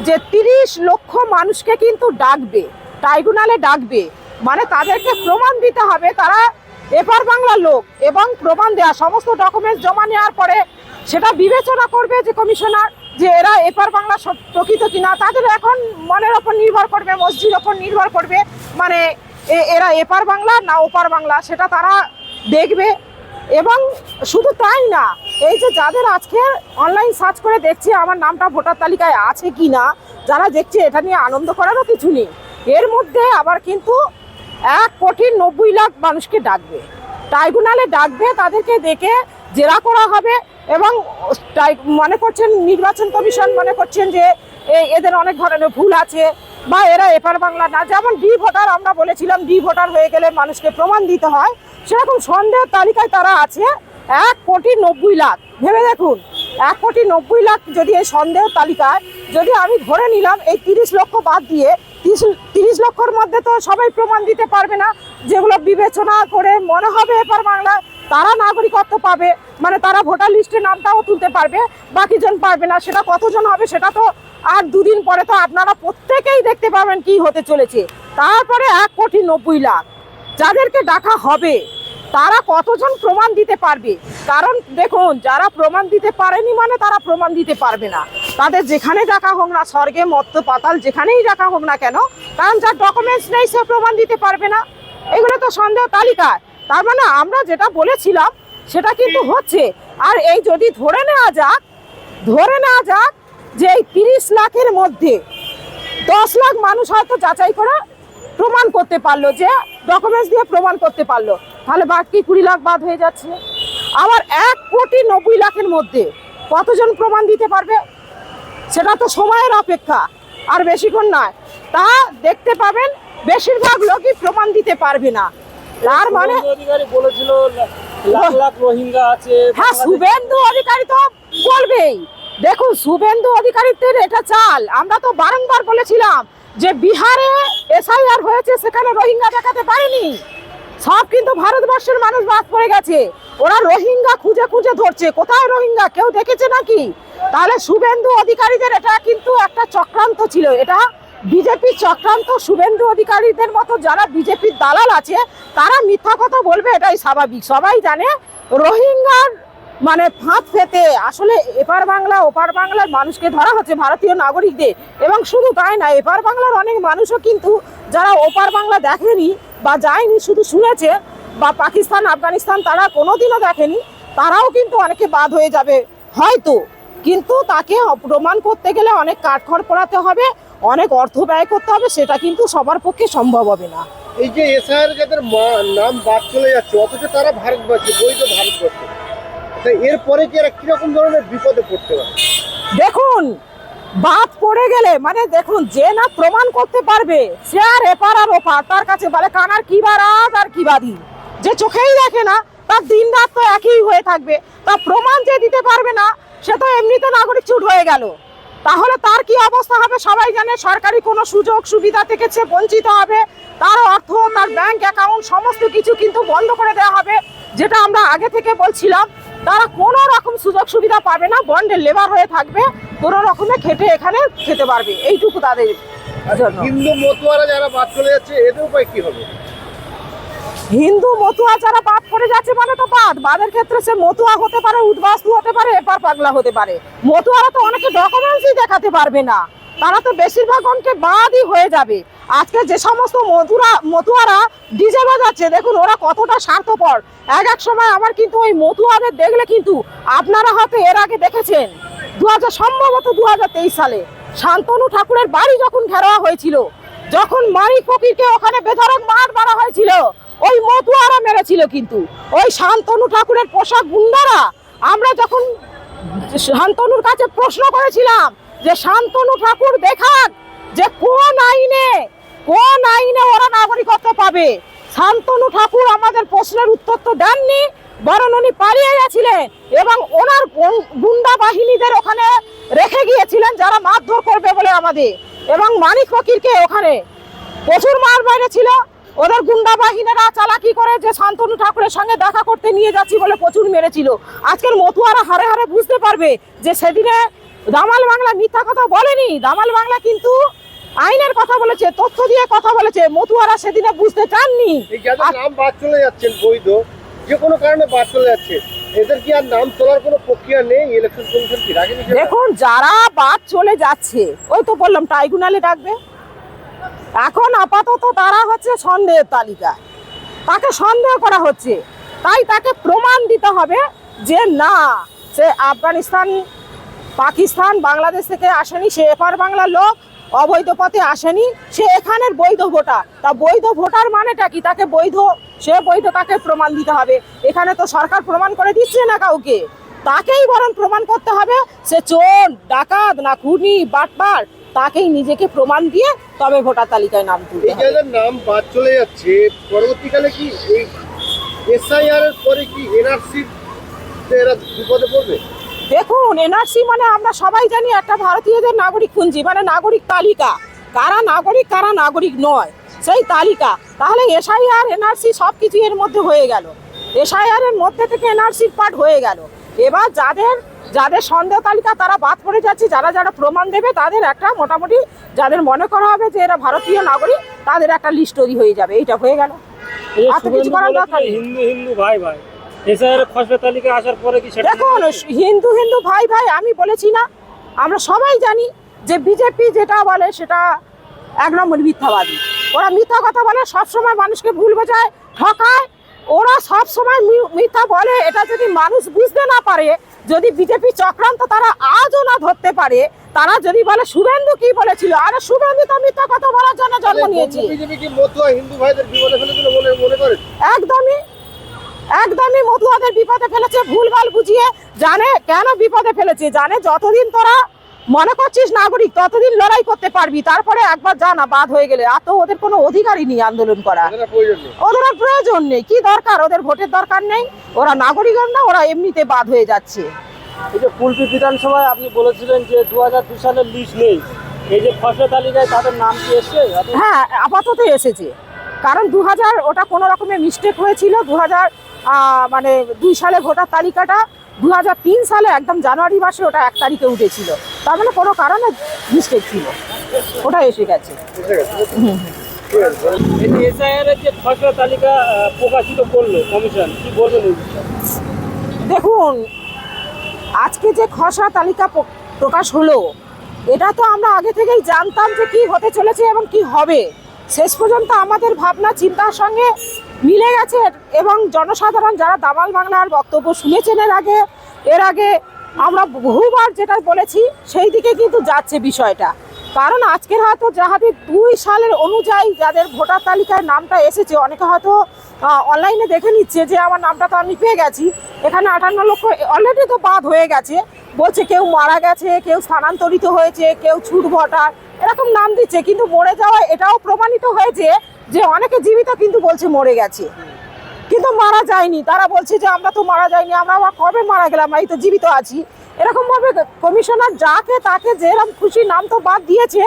যে 30 লক্ষ মানুষকে কিন্তু ডাকবে, ট্রাইব্যুনালে ডাকবে, মানে তাদেরকে প্রমাণ দিতে হবে তারা এপার বাংলার লোক, এবং প্রমাণ দেওয়া সমস্ত ডকুমেন্টস জমা নেওয়ার পরে সেটা বিবেচনা করবে যে কমিশনার যে এরা এপার বাংলা প্রকৃত কিনা। তাদের এখন মনের ওপর নির্ভর করবে, মসজিদের ওপর নির্ভর করবে, মানে এরা এপার বাংলা না ওপার বাংলা সেটা তারা দেখবে। এবং শুধু তাই না, এই যে যাদের আজকে অনলাইন সার্চ করে দেখছে আমার নামটা ভোটার তালিকায় আছে কি না, যারা দেখছে এটা নিয়ে আনন্দ করারও কিছু নেই। এর মধ্যে আবার কিন্তু 1,90,00,000 মানুষকে ডাকবে, ট্রাইব্যুনালে ডাকবে, তাদেরকে ডেকে জেরা করা হবে। এবং মনে করছেন নির্বাচন কমিশন মনে করছেন যে এদের অনেক ধরনের ভুল আছে বা এরা এপার বাংলা না। যেমন ডি ভোটার আমরা বলেছিলাম, ডি ভোটার হয়ে গেলে মানুষকে প্রমাণ দিতে হয়, সেরকম সন্দেহ তালিকায় তারা আছে 1,90,00,000। ভেবে দেখুন, 1,90,00,000 যদি এই সন্দেহ তালিকায় যদি আমি ধরে নিলাম, এই 30 লক্ষ বাদ দিয়ে 30 লক্ষর মধ্যে তো সবাই প্রমাণ দিতে পারবে না। যেগুলো বিবেচনা করে মনে হবে এপার বাংলা তারা নাগরিকত্ব পাবে, মানে তারা ভোটার লিস্টে নামটাও তুলতে পারবে, বাকিজন পারবে না। সেটা কতজন হবে সেটা তো আর দুদিন পরে তো আপনারা প্রত্যেকেই দেখতে পাবেন কি হতে চলেছে। তারপরে 1,90,00,000 যাদেরকে ডাকা হবে তারা কতজন প্রমাণ দিতে পারবে? কারণ দেখুন, যারা প্রমাণ দিতে পারেনি মানে তারা প্রমাণ দিতে পারবে না। তাদের যেখানে ডাকা হোক না, স্বর্গে মর্ত পাতাল যেখানেই ডাকা হোক না কেন, কারণ যার ডকুমেন্টস নেই সে প্রমাণ দিতে পারবে না। এগুলো তো সন্দেহ তালিকায়। তার মানে আমরা যেটা বলেছিলাম সেটা কিন্তু হচ্ছে। আর এই যদি ধরে নেওয়া যাক যে এই 30 লাখের মধ্যে 10 লাখ মানুষ হয়তো যাচাই করে প্রমাণ করতে পারলো, যে ডকুমেন্টস দিয়ে প্রমাণ করতে পারলো, তাহলে বাকি 20 লাখ বাদ হয়ে যাচ্ছে। আবার 1,90,00,000 মধ্যে কতজন প্রমাণ দিতে পারবে? সেটা তো সময়ের অপেক্ষা, আর বেশিক্ষণ নয়। তা দেখতে পাবেন বেশিরভাগ লোকই প্রমাণ দিতে পারবে না। তার মানে বলেছিল লাখ লাখ রোহিঙ্গা আছে। হ্যাঁ, শুভেন্দু অধিকারী তো বলবেই। দেখুন, শুভেন্দু অধিকারীদের এটা চাল। আমরা তো বারংবার বলেছিলাম যে বিহারে এসআইআর হয়েছে, সেখানে রোহিঙ্গা দেখাতে পারেনি। সব কিন্তু ভারতবর্ষের মানুষ বাদ পড়ে গেছে। ওরা রোহিঙ্গা খুঁজে খুঁজে ধরছে, কোথায় রোহিঙ্গা কেউ দেখেছে নাকি? তাহলে শুভেন্দু অধিকারীদের এটা কিন্তু একটা চক্রান্ত ছিল, এটা বিজেপির চক্রান্ত। শুভেন্দু অধিকারীদের মতো যারা বিজেপির দালাল আছে তারা মিথ্যা কথা বলবে, এটাই স্বাভাবিক। সবাই জানে রোহিঙ্গার মানে ফাঁদ পেতে আসলে এপার বাংলা ওপার বাংলার মানুষকে ধরা হচ্ছে, ভারতীয় নাগরিকদের। এবং শুধু তাই না, এপার বাংলার অনেক মানুষও কিন্তু যারা ওপার বাংলা দেখেনি বা যায়নি, শুধু শুনেছে, বা পাকিস্তান আফগানিস্তান তারা কোনোদিনও দেখেনি, তারাও কিন্তু অনেকে বাদ হয়ে যাবে হয়তো। কিন্তু তাকে প্রমাণ করতে গেলে অনেক কাঠখড় পোড়াতে হবে, অনেক অর্থ ব্যয় করতে হবে, সেটা কিন্তু সবার পক্ষে সম্ভব হবে না। এই যে এসআইআর যাদের নাম বাদ চলে যাচ্ছে, অথচ তারা ভারতবর্ষে বৈধ ভারতবর্ষে, এরপরে কি এরা কিরকম ধরনের বিপদে পড়তে পারে? দেখুন, বাদ পড়ে গেলে মানে দেখুন, যে না প্রমাণ করতে পারবে সে আর এপার আর ওপার, তার কাছে বলে কানার কি বা রাত আর কি বা দিন। যে চোখেই দেখে না তার দিন রাত তো একই হয়ে থাকবে। তা প্রমাণ যে দিতে পারবে না সে তো এমনিতে নাগরিক চুট হয়ে গেল। তাহলে তার কি অবস্থা হবে সবাই জানে। সরকারি কোনো সুযোগ সুবিধা থেকে সে বঞ্চিত হবে, তার অর্থ, তার ব্যাংক অ্যাকাউন্ট সমস্ত কিছু কিন্তু বন্ধ করে দেওয়া হবে। যেটা আমরা আগে থেকে বলছিলাম, তারা কোনো রকম সুযোগ সুবিধা পাবে না, বন্ডের লেবার হয়ে থাকবে, কোনো রকমে খেটে এখানে খেতে পারবে, এইটুকু তাদের জন্য। হিন্দু মতুয়ারা যারা বাদ চলে যাচ্ছে এদের উপায় কি হবে? হিন্দু মতুয়া যারা বাদ পড়ে যাচ্ছে মানে তো বাদের ক্ষেত্রে সে মতুয়া হতে পারে, উদ্বাস্তু হতে পারে, এপার পাগলা হতে পারে। মতুয়ারা তো অনেকে ডকুমেন্টসই দেখাতে পারবে না, তারা তো বেশিরভাগ অনেকে বাদই হয়ে যাবে। আজকে যে সমস্ত মতুয়ারা ডিজে বাজাচ্ছে, দেখুন ওরা কতটা স্বার্থপর। এক সময় আমার কিন্তু ওই মতুয়াদের দেখলে কিন্তু আপনারা হয়তো এর আগে দেখেছেন, সম্ভবত 2023 সালে শান্তনু ঠাকুরের বাড়ি যখন ঘেরাও হয়েছিল, যখন মানিক ফকিরকে ওখানে বেধড়ক মারা হয়েছিল, ওই মতুয়ারা মেরেছিল কিন্তু ওই শান্তনু ঠাকুরের পোশাক গুন্ডারা। আমরা যখন শান্তনুর কাছে প্রশ্ন করেছিলাম যে শান্তনু ঠাকুর দেখান যে কোন আইনে ওরা নাগরিকত্ব পাবে, শান্তনু ঠাকুর আমাদের প্রশ্নের উত্তর তো দেননি, বরং উনি পালিয়ে গেছিলেন এবং ওনার গুন্ডা বাহিনীদের ওখানে রেখে গিয়েছিলেন যারা মারধর করবে বলে আমাদের। এবং মানিক ফকিরকে ওখানে প্রচুর মার মেরেছিল, ওদের গুন্ডা বাহিনীরা চালাকি করে যে শান্তনু ঠাকুরের সঙ্গে দেখা করতে নিয়ে যাচ্ছি বলে প্রচুর মেরেছিল। আজকের মতুয়ারা হারে হারে বুঝতে পারবে যে সেদিনে দামাল বাংলা মিথ্যা কথা বলেনি, দামাল বাংলা কিন্তু আইনের কথা বলেছে, তথ্য দিয়ে কথা বলেছে। মতুয়ারা সেদিনে বুঝতে চাননি। এই যাদের নাম বাদ চলে যাচ্ছেন বৈধ, যে কোনো কারণে বাদ চলে যাচ্ছে, এদের কি আর নাম তোলার কোনো প্রক্রিয়া নেই? ইলেকশন কমিশন কি রাখেনি সেটা? দেখুন, যারা বাদ চলে যাচ্ছে, ওই তো বললাম ট্রাইব্যুনালে ডাকবে। এখন আপাতত তারা হচ্ছে সন্দেহের তালিকায়, তাকে সন্দেহ করা হচ্ছে, তাই তাকে প্রমাণ দিতে হবে যে না, সে আফগানিস্তান, পাকিস্তান, বাংলাদেশ থেকে আসেনি, সে এপার বাংলার লোক, অবৈধ পথে আসেনি, সে এখানের বৈধ ভোটার। তা বৈধ ভোটার মানেটা কি? তাকে বৈধ, সে বৈধ, তাকে প্রমাণ দিতে হবে। এখানে তো সরকার প্রমাণ করে দিচ্ছে না কাউকে, তাকেই বরং প্রমাণ করতে হবে সে চোর, ডাকাত না খুনি, বাটপার, তাকেই নিজেকে প্রমাণ দিয়ে তবে ভোটার তালিকায় নাম তুলতে এই হবে। যাদের নাম বাদ চলে যাচ্ছে, পরবর্তীকালে কি এই এসআইআর এর পরে কি এনআরসি এরা বিপদে পড়বে? দেখুন, এনআরসি মানে আমরা সবাই জানি একটা ভারতীয়দের নাগরিক পুঞ্জি, মানে নাগরিক তালিকা, কারা নাগরিক কারা নাগরিক নয় সেই তালিকা। তাহলে এসআইআর, এনআরসি সব কিছু এর মধ্যে হয়ে গেল, এসআইআর এর মধ্যে থেকে এনআরসির পার্ট হয়ে গেল। এবার যাদের যাদের সন্দেহ তালিকা তারা বাদ পড়ে যাচ্ছে, যারা যারা প্রমাণ দেবে তাদের একটা মোটামুটি, যাদের মনে করা হবে যে এরা ভারতীয় নাগরিক, তাদের একটা লিস্ট তৈরি হয়ে যাবে। এইটা হয়ে গেল, এই যে আর তো কিছু শুভেন্দু করার বলেছিল দরকার নেই। হিন্দু হিন্দু ভাই ভাই, এসআইআর খসড়া তালিকা আসার পরে কি সেটা দেখুন, হিন্দু হিন্দু ভাই ভাই আমি বলেছি না, আমরা সবাই জানি যে বিজেপি যেটা বলে সেটা এক নম্বর মিথ্যাবাদী। ওরা মিথ্যা কথা বলে, সবসময় মানুষকে ভুল বোঝায়, ঠকায়। ওরা সবসময় মিথ্যা বলে। এটা যদি মানুষ বুঝতে না পারে, যদি বিজেপি চক্রান্ত তারা আজও না ধরতে পারে, তারা যদি বলে শুভেন্দু কি বলেছিল, আরে শুভেন্দু তো মিথ্যা কথা বলার জন্য জন্ম নিয়েছে। বিজেপি কি মতুয়া হিন্দু ভাইদের বিপদে ফেলেছিল বলে মনে করেন? একদমই একদমই মতুয়াদের বিপদে ফেলেছে, ভুলভাল বুঝিয়ে। জানে কেন বিপদে ফেলেছে, জানে যতদিন তোরা মনে করছিস নাগরিক ততদিন লড়াই করতে পারবি, তারপরে একবার জানা বাদ হয়ে গেলে আর তো ওদের কোনো অধিকারই নেই আন্দোলন করা, এদের আর প্রয়োজন নেই। ওদের আর প্রয়োজন নেই। কি দরকার, ওদের ভোটের দরকার নেই, ওরা নাগরিক না, ওরা এমনিতে বাদ হয়ে যাচ্ছে। এই যে কুলপি বিধানসভায় আপনি বলেছিলেন যে 2002 সালের লিস্ট নেই, এই যে খসড়া তালিকায় তাদের নাম কি এসছে? হ্যাঁ, আপাতত এসেছে, কারণ 2000 ওটা কোনো রকমের মিস্টেক হয়েছিল। 2002 সালে ভোটার তালিকাটা 2003 সালে একদম জানুয়ারি মাসে ওটা 1 তারিখে উঠেছিল, তার মানে কোনো কারণে মিস্টেক ছিল, ওটা এসে গেছে। বুঝে গেছে? ঠিক আছে। এই যে এসআইআর এর যে খসড়া তালিকা প্রকাশিত করলো কমিশন, কি বলবেন এই বিষয়ে? দেখুন, আজকে যে খসড়া তালিকা প্রকাশ হলো, এটা তো আমরা আগে থেকেই জানতাম যে কি হতে চলেছে এবং কি হবে। শেষ পর্যন্ত আমাদের ভাবনা চিন্তার সঙ্গে মিলে গেছে, এবং জনসাধারণ যারা দামাল বাংলার বক্তব্য শুনেছেন এর আগে আমরা বহুবার যেটা বলেছি, সেই দিকে কিন্তু যাচ্ছে বিষয়টা। কারণ আজকের হয়তো যাদের 2 সালের অনুযায়ী যাদের ভোটার তালিকায় নামটা এসেছে, অনেকে হয়তো অনলাইনে দেখে নিচ্ছে যে আমার নামটা তো আমি পেয়ে গেছি, এখানে 58 লক্ষ অলরেডি তো বাদ হয়ে গেছে। বলছে কেউ মারা গেছে, কেউ স্থানান্তরিত হয়েছে, কেউ ছুট ভোটার, এরকম নাম দিচ্ছে। কিন্তু মরে যাওয়া এটাও প্রমাণিত হয়েছে যে অনেকে জীবিত কিন্তু বলছে মরে গেছে, কিন্তু মারা যায়নি। তারা বলছে যে আমরা তো মারা যায়নি, আমরা আবার কবে মারা গেলাম, এই তো জীবিত আছি। এরকম ভাবে কমিশনার যাকে তাকে যেরকম খুশি নাম তো বাদ দিয়েছে,